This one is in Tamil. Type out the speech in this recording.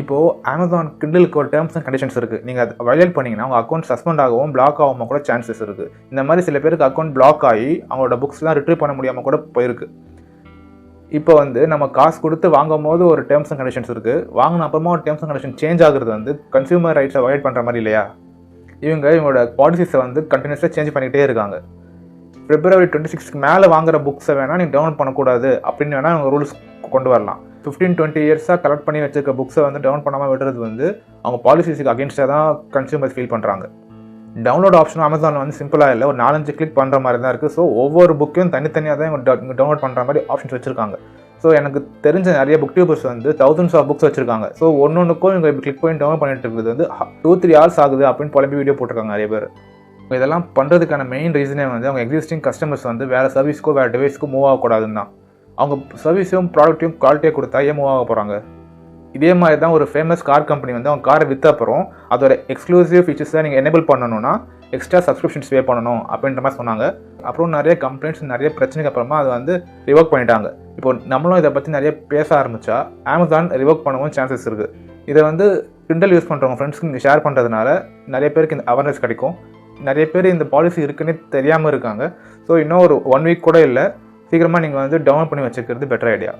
இப்போது Amazon Kindleக்கு ஒரு டேர்ம்ஸ் அண்ட் கண்டிஷன்ஸ் இருக்குது. நீங்கள் அதை வயலேட் பண்ணிங்கன்னா உங்கள் அக்கௌண்ட் சஸ்பெண்ட் ஆகவும் பிளாக் ஆகாமல் கூட சான்சஸ் இருக்குது. இந்த மாதிரி சில பேருக்கு அக்கௌண்ட் பிளாக் ஆகி அவங்களோட புக்ஸ்லாம் ரிட்ரீவ் பண்ண முடியாமல் கூட போயிருக்கு. இப்போ நம்ம காசு கொடுத்து வாங்கும் போது ஒரு டேர்ம்ஸ் அண்ட் கண்டிஷன்ஸ் இருக்குது. வாங்கின அப்புறமா ஒரு டேர்ம்ஸ் அண்ட் கண்டிஷன் சேஞ்ச் ஆகுறது கன்சியூமர் ரைட்ஸை வயலேட் பண்ணுற மாதிரி இல்லையா? இவங்களோட பாலிசிஸை கண்டினியூஸாக சேஞ்ச் பண்ணிக்கிட்டே இருக்காங்க. February 26க்கு மேலே வாங்குற புக்ஸை வேணால் நீங்கள் டவுன்லோட் பண்ணக்கூடாது அப்படின்னு வேணால் அவங்க ரூல்ஸ் கொண்டு வரலாம். 15-20 இயர்ஸாக கலெக்ட் பண்ணி வச்சிருக்க புக்ஸை டவுன் பண்ணாமல் விடுறது அவங்க பாலிசிஸுக்கு அகேன்ஸ்டாக தான் கன்சியூமர்ஸ் ஃபீல் பண்ணுறாங்க. டவுன்லோட் ஆப்ஷனும் அமேசானில் சிம்பிளாக இல்லை, ஒரு 4-5 கிளிக் பண்ணுற மாதிரி தான் இருக்குது. ஸோ ஒவ்வொரு புக்கையும் தனித்தனியாக தான் இவங்க டவுன்லோட் பண்ணுற மாதிரி ஆப்ஷன்ஸ் வச்சுருக்காங்க. ஸோ எனக்கு தெரிஞ்ச நிறைய booktubers thousands of books வச்சுருக்காங்க. ஸோ ஒன்றுக்கும் இவங்க இப்போ கிளிக் பண்ணி டவுன்லோட் பண்ணிட்டு இருக்கிறது 2-3 hours ஆகுது அப்படின்னு புலம்பி வீடியோ போட்டிருக்காங்க நிறைய பேர். இதெல்லாம் பண்ணுறதுக்கான மெயின் ரீசனே அவங்க எக்ஸிஸ்டிங் கஸ்டமர்ஸ் வேறு சர்வீஸ்க்கோ வேறு டிவைஸ்க்கோ மூவ் ஆகக்கூடாதுன்னு தான். அவங்க சர்வீஸையும் ப்ராடக்ட்டையும் குவாலிட்டியாக கொடுத்தா ஏன் மூவ் ஆக போகிறாங்க? இதே மாதிரி தான் ஒரு ஃபேமஸ் கார் கம்பெனி அவங்க காரை விற்ற அப்புறம் அதோட எக்ஸ்க்ளூசிவ் ஃபீச்சர்ஸை நீங்கள் எனேபிள் பண்ணணும்னா எக்ஸ்ட்ரா சப்ஸ்கிரிப்ஷன்ஸ் பே பண்ணணும் அப்படின்ற மாதிரி சொன்னாங்க. அப்புறம் நிறைய கம்ப்ளைண்ட்ஸ் நிறைய பிரச்சனைக்கு அப்புறமா அதை ரிவோக் பண்ணிட்டாங்க. இப்போ நம்மளும் இதை பற்றி நிறைய பேச ஆரம்பித்தா Amazon ரிவோக் பண்ணவும் சான்சஸ் இருக்குது. இதை Kindle யூஸ் பண்ணுறவங்க ஃப்ரெண்ட்ஸ்க்கு நீங்கள் ஷேர் பண்ணுறதுனால நிறைய பேருக்கு இந்த அவேர்னஸ் கிடைக்கும். நிறைய பேர் இந்த பாலிசி இருக்குன்னே தெரியாமல் இருக்காங்க. ஸோ இன்னும் ஒரு 1 week கூட இல்லை, சீக்கிரமாக நீங்கள் டவுன்லோட் பண்ணி வச்சுக்கிறது பெட்டர் ஐடியா.